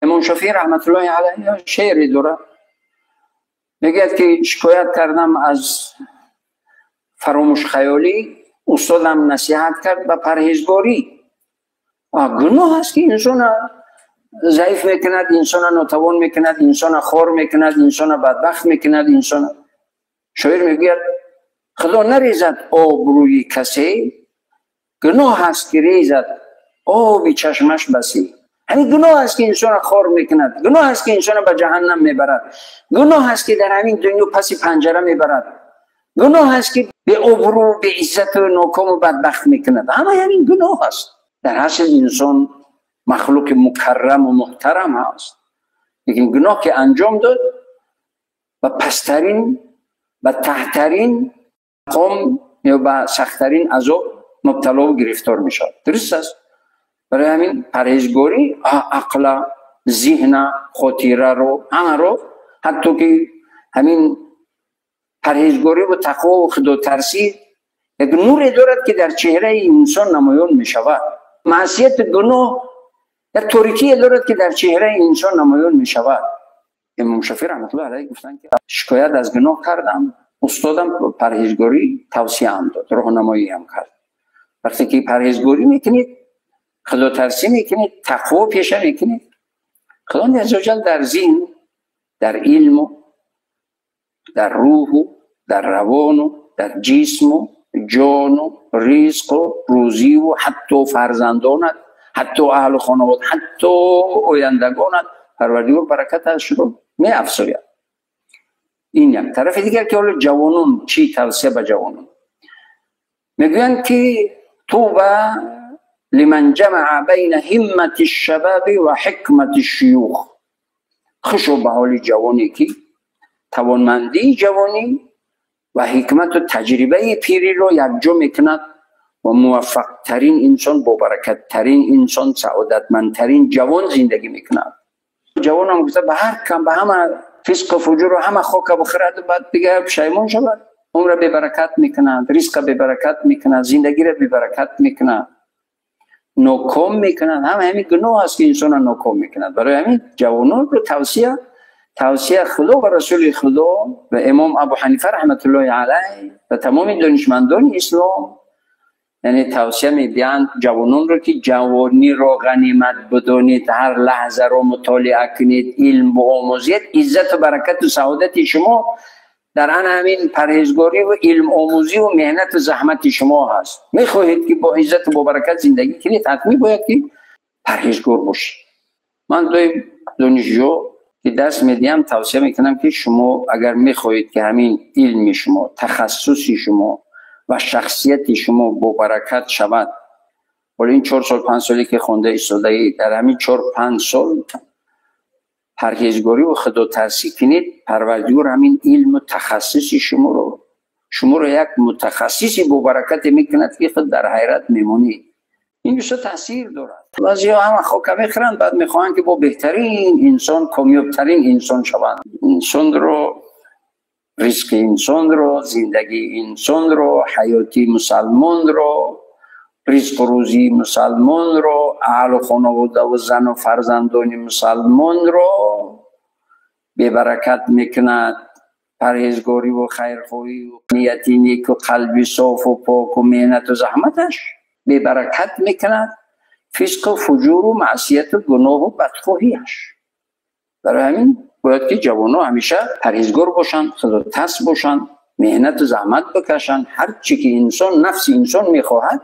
امام شافعی رحمت الله علیه شعری داره، میگه که شکایت کردم از فراموش خیالی، استادم نصیحت کرد به پرهیزگاری. گناه هست که انسان ضعیف میکند، انسان ناتوان میکند، انسان خور میکند، انسان بدبخت میکند. انسان شاعر میگه خدا نریزد آب روی کسی، گناه هست که ریزد آبی چشمش بسی. همین گناه هست که انسان خور میکند، گناه هست که انسان به جهنم میبرد، گناه هست که در همین دنیا پسی پنجره میبرد، گناه هست که به ابرو به عزت و ناکام و بدبخت میکند. همه همین گناه هست. در اصل انسان مخلوق مکرم و محترم هست، لیکن گناه که انجام داد و پسترین و تحترین مقام یا به سختترین عذاب مبتلا و گرفتار میشد. درست است؟ برای همین پرهیزگاری عقل، ذهن، خاطره رو، همه رو، حتی که همین پرهیزگاری و تقوا و خدا ترسی یک نوری دارد که در چهره انسان نمایان می شود. معصیت گناه یک تاریکی دارد که در چهره انسان نمایان می شود. امام شافعی رحمت الله علیه گفتن که شکایت از گناه کردم، استادم پرهیزگاری توصیه هم داد، راهنمایی هم کرد. وقتی که پرهیزگاری میکنید، خدا ترسی میکنید، تقوا پیشه میکنید، خدا عزوجل در ذهن، در علم، در روح، در روان، در جسم، جان و رزق و روزی و حتی فرزندانت، حتی اهل خانواده، حتی آیندگانت، پروردگار برکتش رو می افزاید. این یک طرف دیگر که حالا جوانان چی توصیه به جوانان میگویند که توبه لمن جمع بین همت الشباب و حکمت الشیوخ. خوشو به حال جوانی که توانمندی جوانی و حکمت و تجربه پیری رو یکجا میکند و موفق ترین انسان، با برکت ترین انسان، سعادتمندترین جوان زندگی میکند. جوان هم گفته به هر کم، به همه فسق و فجور و همه خاک بخورد و بعد دیگه پشیمان شود. عمر به برکت میکند، رزق به برکت میکند، زندگی را به برکت میکند، ناکام میکند. همین گناه است که انسان ناکام میکند. برای همین جوانان رو توصیه خدا و رسول خدا و امام ابو حنیفه رحمت الله علیه و تمام دانشمندان اسلام، یعنی توصیه می‌دهند جوانان رو که جوانی را غنیمت بدانید، هر لحظه را مطالعه کنید، علم آموزید. عزت و برکت و سعادت شما در همین پرهیزگاری و علم آموزی و مهنت و زحمت شما هست. میخواهید که با عزت و با برکت زندگی کنید، حتمی باید که پرهیزگار باشید. من دوی دانشجو که دست میدیم توصیه میکنم که شما اگر میخواهید که همین علم شما، تخصصی شما و شخصیت شما با برکت شود، ولی این 4 سال 5 سالی که خونده ایستاده، در همین 4 5 سال پرهیزگاری و خدا ترسی کنید، پروردگار همین علم و تخصصی شما رو یک متخصصی با برکت میکند که خود در حیرت میمونید. این بسیار تاثیر دارد. بعضی ها هم خواه میخرند، بعد میخواهند که با بهترین انسان، کامیابترین انسان شوند. انسان رو، رزق انسان رو، زندگی انسان رو، حیاتی مسلمان رو، رزق و روزی مسلمان رو، اهل و خانواده و زن و فرزندان مسلمان رو به برکت میکند. پرهیزگاری و خیرخواهی و نیتی نیک و قلبی صاف و پاک و مهنت و زحمتش به برکت میکند فسق و فجور و معصیت و گناه و بدخواهیش. برای همین باید که جوانان همیشه پرهیزگار باشند، خدا ترس باشند، مهنت و زحمت بکشند. هر چی که انسان، نفس انسان میخواهد،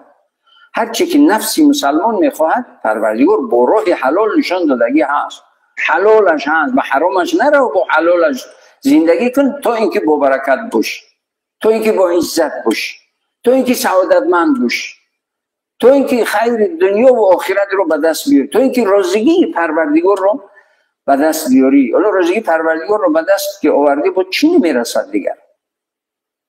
هر چی که نفس مسلمان میخواهد، پروردگار با راه حلال نشان دادگی هست. حلالش هست، به حرامش نرو، با حلالش زندگی کن تا اینکه با برکت باش، تا اینکه با عزت باش، تا اینکه سعادتمند باش، تا اینکه خیر دنیا و آخرت رو به دست بیاری، تا اینکه رازگی پروردگار رو به دست بیاری. حالا رازگی پروردگار رو به دست که آوردی با چی نمیرسد دیگر؟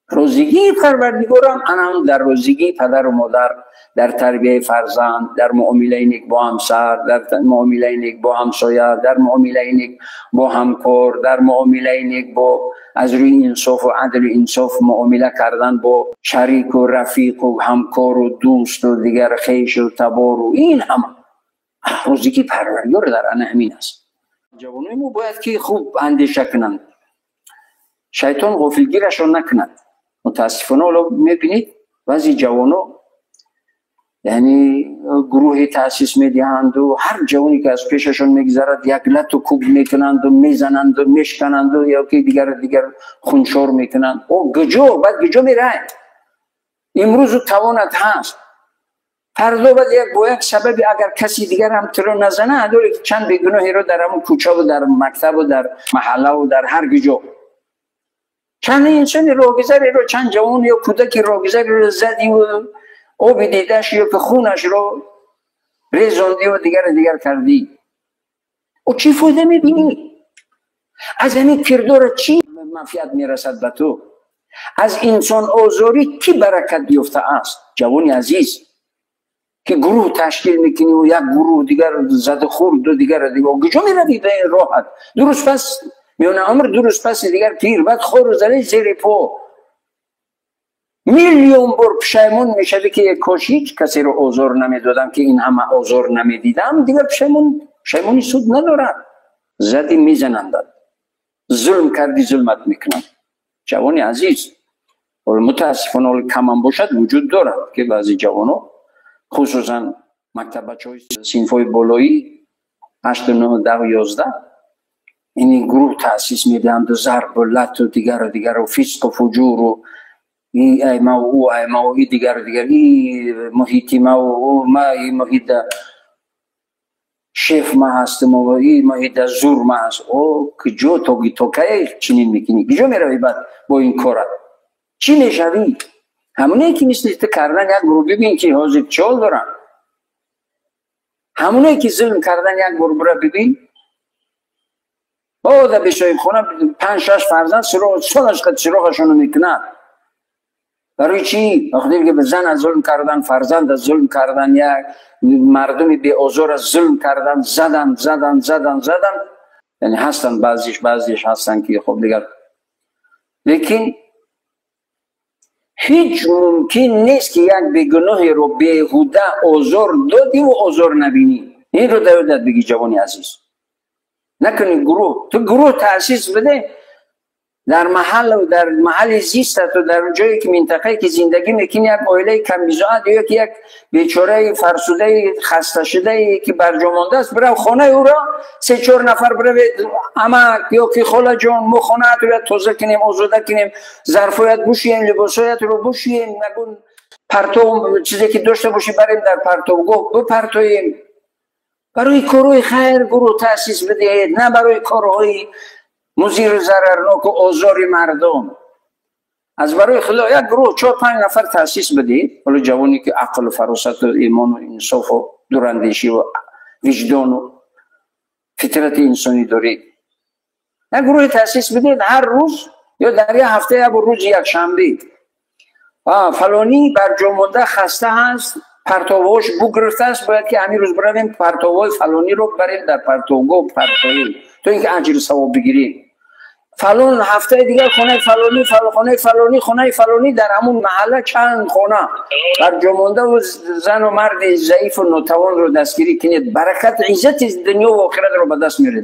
رازگی پروردگار هم در رازگی پدر و مادر، در تربیه فرزند، در معامله نیک با همسر، در معامله نیک با همسایه، در معامله نیک با همکار، در معامله نیک با از روی انصاف و عدل و انصاف معامله کردن با شریک و رفیق و همکار و دوست و دیگر خویش و تبار و این همه رازگی پروردگار در همین است. جوانای ما باید که خوب اندیشه کنند، شیطان غافلگیرشان نکند. متاسفانه حالا میبینید بعضی جوانا یعنی گروهی تاسیس میدهند و هر جوانی که از پیششون میگذرد یک لط و کوب میکنند و میزنند و میشکنند و یا که دیگر خونشور میکنند. او گجو بعد گجو میره. امروز توانت هست، فردا بعد با یک سبب اگر کسی دیگر هم ترو نزنه دوری که چند بیگناهی رو در همون کوچه و در مکتب و در محله و در هر گجو چند انسانی راهگذری رو، چند جوان یا کودک راهگذری رو زدی و او بدیدش یا که خونش رو ریزاندی و دیگر کردی. او چی فایده میبینی؟ از همین کردار چی منفعت میرسد به تو؟ از انسان آزاری کی برکت بیفته است؟ جوانی عزیز که گروه تشکیل میکنی و یک گروه دیگر زد خورد و دیگر کجا میروی به این راحت؟ درست پس میونه عمر درست پس دیگر پیر بعد خور و زده زیر پا میلیون بار پشیمون میشوی که یک کاش کسی رو آزار نمیدادم که این همه آزار نمیدیدم. دیگر پشیمونی سود ندارد. زدی میزنند، ظلم کردی ظلمت میکنند. جوانی عزیز متاسفانه کم هم باشد وجود دارد که بعضی جوانو خصوصا مکتب بچه‌های صنف‌های بالایی 8 و 9 و 10 و 11 این گروه تأسیس میدهند و ضرب و لط و دیگر و فسق و فجور و این ایما و او ایما و دیگر این محیطی ما و او ما این محیط شیف ما هستم و این محیط زور ما هست. او که جو تو که چنین میکنی کجا میروی بعد با این کارت چی میشوی؟ همونه که مثل کردن یک گروه ببین که حاضر چال دارن، همونه که ظلم کردن یک گروه را ببین باید بشای خونه 5-6 فرزند سراغشون میکنن. برای چی؟ وقتی که به زن از ظلم کردن، فرزند از ظلم کردن، یک مردمی به آزار از ظلم کردن، زدن یعنی هستن بعضیش هستن که خب دیگر لیکن هیچ ممکن نیست که یک بیگناهی رو بیهوده آزار دادی و آزار نبینی. این رو داودت بگی جوانی عزیز نکنی. تو گروه تأسیس بده در محل و در محل زیستت و در جایی که منطقه‌ای که زندگی میکنی یک عائله کم‌بزاعت یا که یک بیچاره فرسوده خسته شده که برجامانده است برو خانه او را 3-4 نفر برو عمک یا که خاله جان ما خانه رو تازه کنیم آزاده کنیم ظرفایت بوشیم لباسایت رو بوشیم نگون پرتو چیزی که داشته باشی بریم در پرتوگاه بپرتویم. برای کارهای خیر گروه تأسیس بدهید نه برای کارهای مضر ضررناک و آزار مردم. از برای خدا یک گروه 4-5 نفر تأسیس بدید. حالا جوانی که عقل و فراست و ایمان و انصاف و دوراندیشی و وجدان و فطرت انسانی دارید یک گروه تأسیس بدید هر روز یا در یک هفته یا روز یک شنبه فلانی برجامانده خسته هست پرتواش بگرفته است باید که همین روز برویم پرتوای فلانی رو بریم در پرتوگاه پرتویی تو اینکه اجر ثواب بگیریم. فلان هفته دیگر خانه فلانی در همون محله چند خانه برجامانده و زن و مرد ضعیف و ناتوان رو دستگیری کنید. برکت عزت دنیا و آخرت رو به دست میارید.